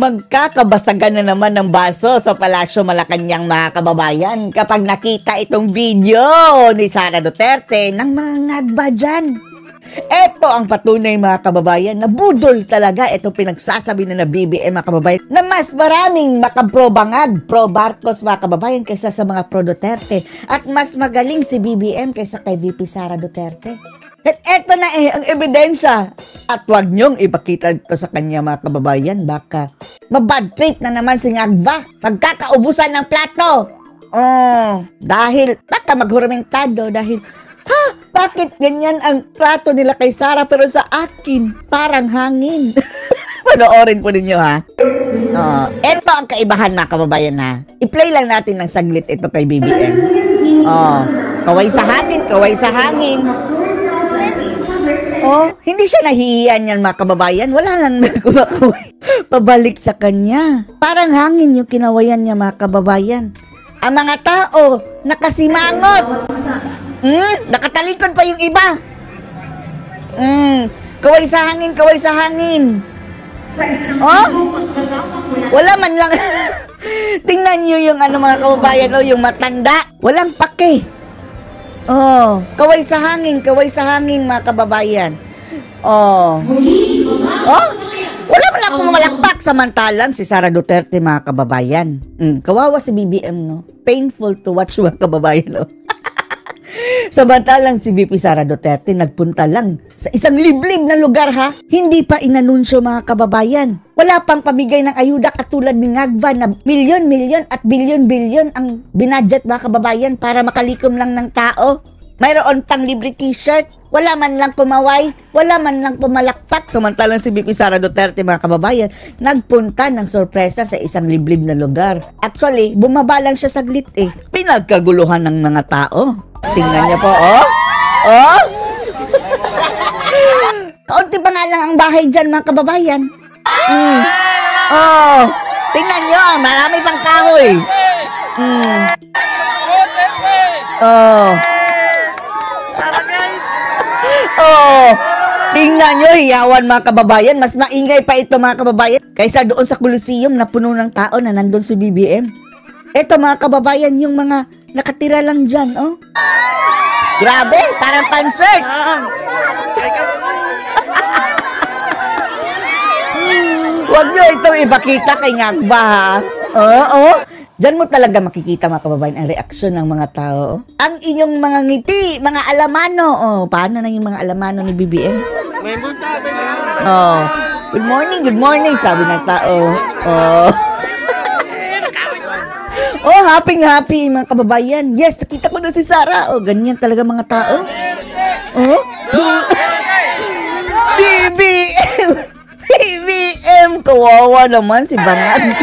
Magkakabasagan na naman ng baso sa Palasyo Malacanang mga kababayan kapag nakita itong video ni Sara Duterte ng mga ngadba dyan. Ito ang patunay mga kababayan na budol talaga itong pinagsasabi na BBM mga kababayan na mas maraming makapro-bangag, pro-Marcos mga kababayan kaysa sa mga pro-Duterte at mas magaling si BBM kaysa kay VP Sara Duterte. At eto na ang ebidensya. At huwag niyong ipakita ito sa kanya mga kababayan. Baka mabad trip na naman si Ngagba. Magkakaubusan ng plato. Dahil baka maghurumentado dahil bakit ganyan ang plato nila kay Sara pero sa akin parang hangin. Panoorin po ninyo ha. Eto ang kaibahan mga kababayan ha. I-play lang natin ng saglit ito kay BBM. Kaway sa hangin, kaway sa hangin. Hindi siya nahihiyan yan mga kababayan. Wala lang nagkumakaway. Pabalik sa kanya. Parang hangin yung kinawayan niya mga kababayan. Ang mga tao nakasimangot. Nakatalikod pa yung iba. Kaway sa hangin, kaway sa hangin. Wala man lang. Tingnan nyo yung mga kababayan yung matanda. Walang pake. Kaway sa hangin mga kababayan. Wala man akong malakpak samantalang si Sara Duterte mga kababayan. Kawawa si BBM no. Painful to watch mga kababayan no. Samantalang si VP Sara Duterte nagpunta lang sa isang liblib na lugar ha. Hindi pa inanunsyo mga kababayan. Wala pang pamigay ng ayuda katulad ni Ngagba na milyon-milyon at bilyon-bilyon ang binadget mga kababayan para makalikom lang ng tao. Mayroon pang libre t-shirt. Wala man lang kumaway. Wala man lang pumalakpak. Samantalang si VP Sara Duterte mga kababayan nagpunta ng sorpresa sa isang liblib na lugar. Actually, bumaba lang siya saglit Pinagkaguluhan ng mga tao. Tingnan niya po, kaunti pa nga lang ang bahay dyan, mga kababayan. Tingnan niyo, marami pang kahoy. Tingnan niyo, hiyawan mga kababayan. Mas maingay pa ito mga kababayan kaysa doon sa Coliseum na puno ng tao na nandun si BBM. Ito mga kababayan, yung mga nakatira lang dyan, Grabe, parang concert. Huwag nyo itong ipakita kay Ngagba, ha? Diyan mo talaga makikita mga kababayan ang reaksyon ng mga tao. Ang inyong mga ngiti, mga alamano. Paano na yung mga alamano ni BBM? Good morning, sabi ng tao. Happy mga kababayan. Yes, nakita ko na si Sara. Ganyan talaga mga tao. BBM, kawawa naman si Bangag.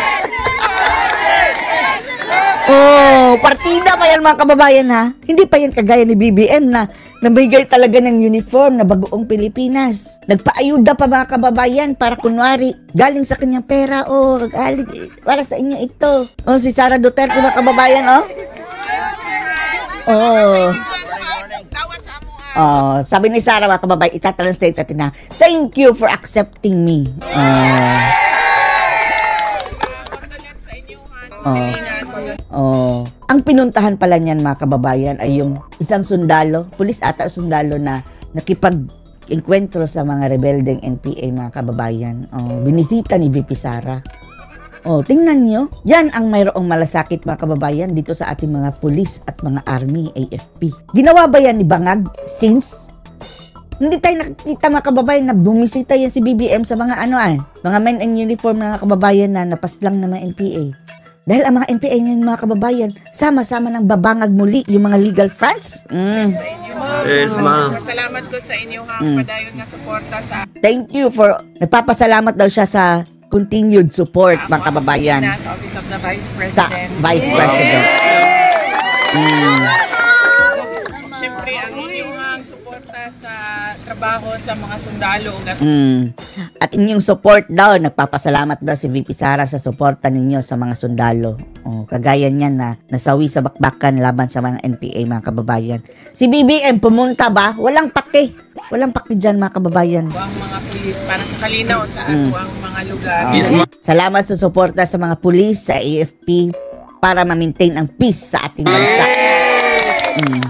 Partida pa yan mga kababayan ha. Hindi pa yan kagaya ni BBM na nabigay talaga ng uniform na bagoong Pilipinas. Nagpaayuda pa mga kababayan para kunwari galing sa kanyang pera. Galing para sa inyo ito. Si Sara Duterte mga kababayan sabi ni Sara mga kababayan, itatranslate natin na, thank you for accepting me. Ang pinuntahan pala niyan mga kababayan ay yung isang sundalo, pulis ata sundalo na nakipag-enkwentro sa mga rebeldeng NPA mga kababayan. Binisita ni VP Sara. Tingnan nyo, yan ang mayroong malasakit mga kababayan dito sa ating mga pulis at mga army, AFP. Ginawa ba yan ni Bangag since? Hindi tayo nakikita mga kababayan na bumisita yan si BBM sa mga mga men in uniform mga kababayan na napaslang ng mga NPA. Dahil ang mga NPA ngayon mga kababayan, sama-sama ng babangag muli yung mga legal fronts. Yes, ma'am. Salamat ko sa inyo padayon nga suporta sa... Thank you for... Nagpapasalamat daw siya sa continued support mga kababayan. Sa Office of the Vice President. Sa Vice President. Siyempre, ang inyong suporta sa trabaho sa mga sundalo. At inyong support daw, nagpapasalamat daw si VP Sara sa suporta ninyo sa mga sundalo. Kagaya niyan na nasawi sa bakbakan laban sa mga NPA mga kababayan. Si BBM pumunta ba? Walang pake. Walang pakti dyan mga kababayan. Ang mga pulis para sa kalinaw sa ato ang mga lugar. Yes, ma'am. Salamat sa suporta sa mga pulis, sa AFP, para ma-maintain ang peace sa ating bansa.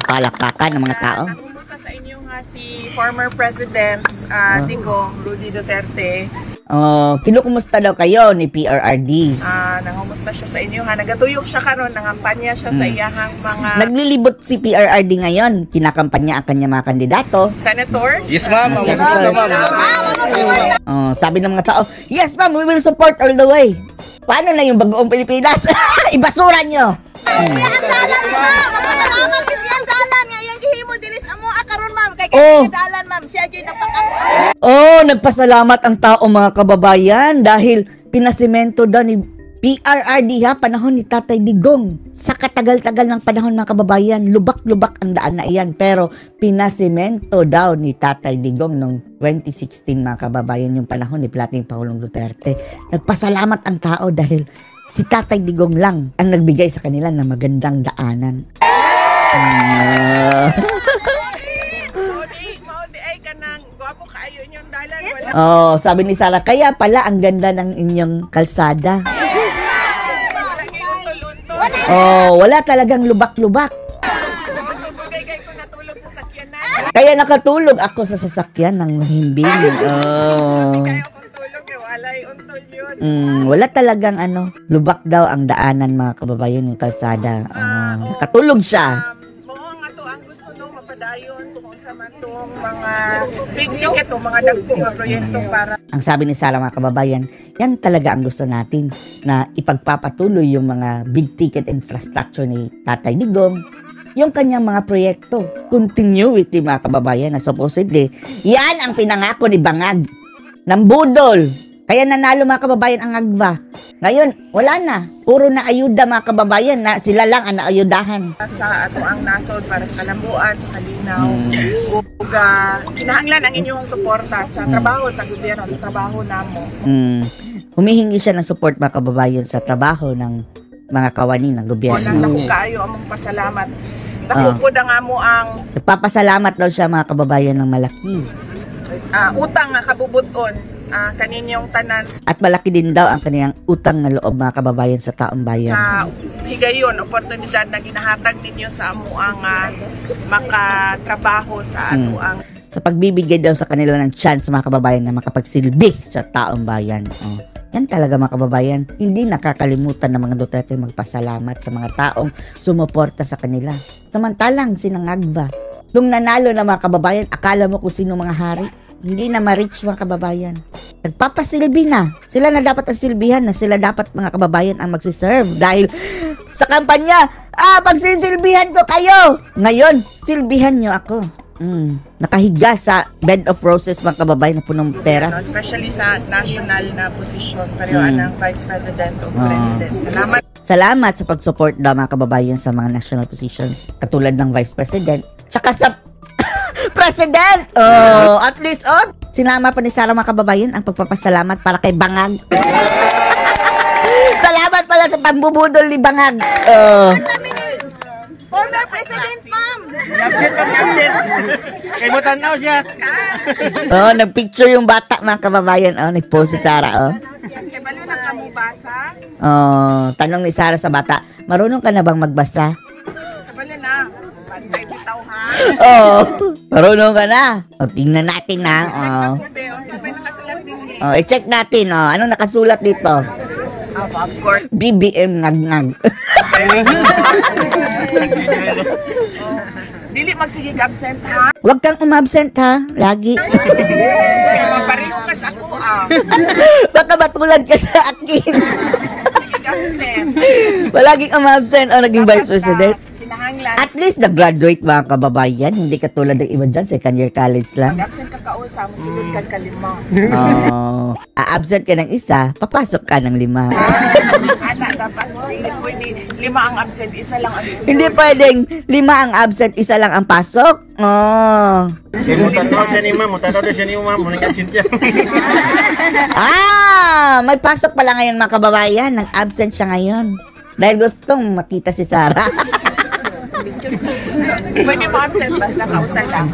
Palakpakan ng mga tao. Kumusta sa inyo nga si former President Digong Rudy Duterte? Kinukumusta daw kayo ni PRRD? Nangumusta siya sa inyo ha? Nagatuyok siya karon, nangampanya siya sa iyahang mga Naglilibot si PRRD ngayon. Kinakampanya ang kanya mga kandidato. senators. Yes, ma'am. Senators. Sabi ng mga tao, yes ma'am, we will support all the way. Paano na yung bagoong Pilipinas? Ibasura nyo! Salamat kasi ang dalan nga yung gihimo dinis amo akaron ma'am kay dalan ma'am siya jud Nagpasalamat ang tao mga kababayan dahil pinasemento daw ni PRRD panahon ni Tatay Digong. Sa katagal-tagal ng panahon mga kababayan, lubak-lubak ang daan na iyan. Pero pinasemento daw ni Tatay Digong noong 2016 mga kababayan, yung panahon ni Dating Pangulong Duterte. Nagpasalamat ang tao dahil si Tatay Digong lang ang nagbigay sa kanila ng magandang daanan. Maudi ay kanang guwapo kaayo inyong dalan. Sabi ni Sarah, kaya pala ang ganda ng inyong kalsada. Wala talagang lubak-lubak. Kaya nakatulog ako sa sasakyan ng mahimbing. Wala talagang lubak daw ang daanan mga kababayan, yung kalsada. Nakatulog siya. Ang gusto nung mapadayon kung sa matong mga big ticket o mga dagkong mga proyekto para. Ang sabi ni Sarah mga kababayan, yan talaga ang gusto natin, na ipagpapatuloy yung mga big ticket infrastructure ni Tatay Digong, yung kanyang mga proyekto, continuity mga kababayan, na supposedly, yan ang pinangako ni Bangag ng budol. Kaya nanalo mga kababayan ang Agva. Ngayon, wala na. Puro na ayuda mga kababayan, na sila lang ang naayudahan. Sa ato ang nasod para sa kalambuan, sa kalinaw. Ug kinahanglan ang inyong suporta sa trabaho sa gobyerno, sa trabaho namo. Humihingi siya ng support mga kababayan sa trabaho ng mga kawani ng gobyerno. Dako kaayo among pasalamat. Dako pud ang amo ang Nagpapasalamat daw siya mga kababayan ng malaki. Utang nga kabubuton kaninyong tanan At malaki din daw ang kaniyang utang na loob mga kababayan sa taong bayan. sa higayon, oportunidad na ginahatag ninyo sa amo ang makatrabaho sa ato ang Sa pagbibigay daw sa kanila ng chance mga kababayan na makapagsilbi sa taong bayan. Yan talaga mga kababayan, hindi nakakalimutan ng mga Duterte magpasalamat sa mga taong sumuporta sa kanila. Samantalang sinangagba, nung nanalo na mga kababayan, akala mo kung sino mga hari. Hindi na ma-reach mga kababayan. Nagpapasilbi na. Sila na dapat ang silbihan, na sila dapat mga kababayan ang magsiserve. Dahil sa kampanya, pagsisilbihan ko kayo. Ngayon, silbihan nyo ako. Nakahiga sa bed of roses mga kababayan na punong pera. especially sa national na posisyon karyuan ng Vice President o President. Salamat sa pag-support daw mga kababayan sa mga national positions. Katulad ng Vice President. Tsaka sa President! At least, sinama pa ni Sarah mga kababayan ang pagpapasalamat para kay Bangag. Salamat pala sa pambubudol ni Bangag. Former President ma'am. Kay mo tanaw siya. Nagpicture yung bata mga kababayan. Nagpost si Sarah. Kay balo na kamo basa? Tanong ni Sarah sa bata, marunong ka na bang magbasa? Kay balo na. Bantay bitaw ha. Marunong ka na. Tingnan natin na. Sabay nakasulat din ni. I-check natin. Anong nakasulat dito? Popcorn. BBM ngag-ngag. Dili magsigig absent ha. Huwag kang umabsent ha, lagi. Mapareho ka sa ako Baka matulad ka sa akin. Sigig absent. Palaging umabsent naging Vice President. Kinahanglan. At least nag-graduate mga kababayan. Hindi katulad ng iba dyan, second year college lang. Absent ka kausa, musulod ka kalima. Absent ka ng isa, papasok ka ng 5. Anak, dapat hindi pwede 5 ang absent, isa lang ang sulod. Hindi pwedeng 5 ang absent, isa lang ang pasok. Mo tanaw siya ni ma'am, mo tanaw siya ni ma'am, mo nang absent siya. May pasok pala ngayon mga kababayan. Nag-absent siya ngayon. Dahil gustong makita si Sarah. Pwede mo absent basta kausan lang.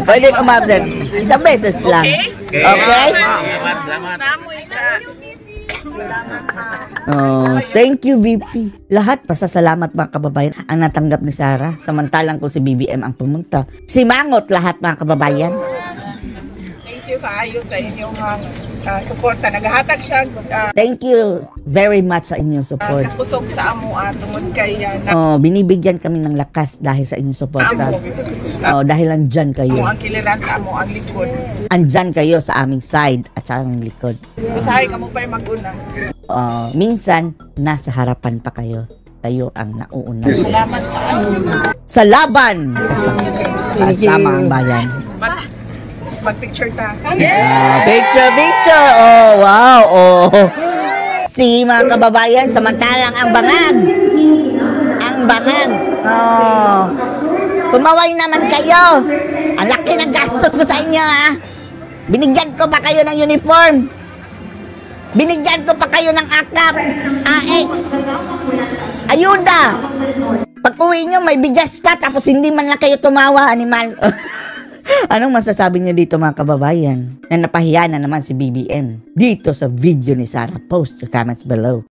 Pwede umabsent. Isang beses lang. Okay? Salamat. Namoy ka. Salamat ha. Thank you, VP. Lahat pasasalamat mga kababayan ang natanggap ni Sarah. Samantalang kung si BBM ang pumunta. Si Mangot lahat mga kababayan. Thank you kaayo sa inyong suporta. Naghahatag siya Thank you very much sa inyong support. kusog sa amo tungod kay Binibigyan kami ng lakas dahil sa inyong suporta. Dahil andyan amo kayo. ang kiliran sa amo ang likod. Andyan kayo sa aming side at sa aming likod. Usahay ka mo pa mag-una. Minsan, nasa harapan pa kayo. Kayo ang nauuna. Salamat Sa laban! Kasama ang bayan. Mag-picture ta. Picture! Oh, wow! Oh. Si mga kababayan, samantalang ang bangag. Ang bangag. Oh. Tumaway naman kayo. Ang laki ng gastos ko sa inyo, ha? Binigyan ko pa kayo ng uniform. Binigyan ko pa kayo ng AKAP, AX. Ayuda. Pag uwi nyo, may bigas pa, tapos hindi man lang kayo tumawa, animal. Anong masasabi niyo dito mga kababayan? Na napahiya na naman si BBM dito sa video ni Sarah. Post your comments below.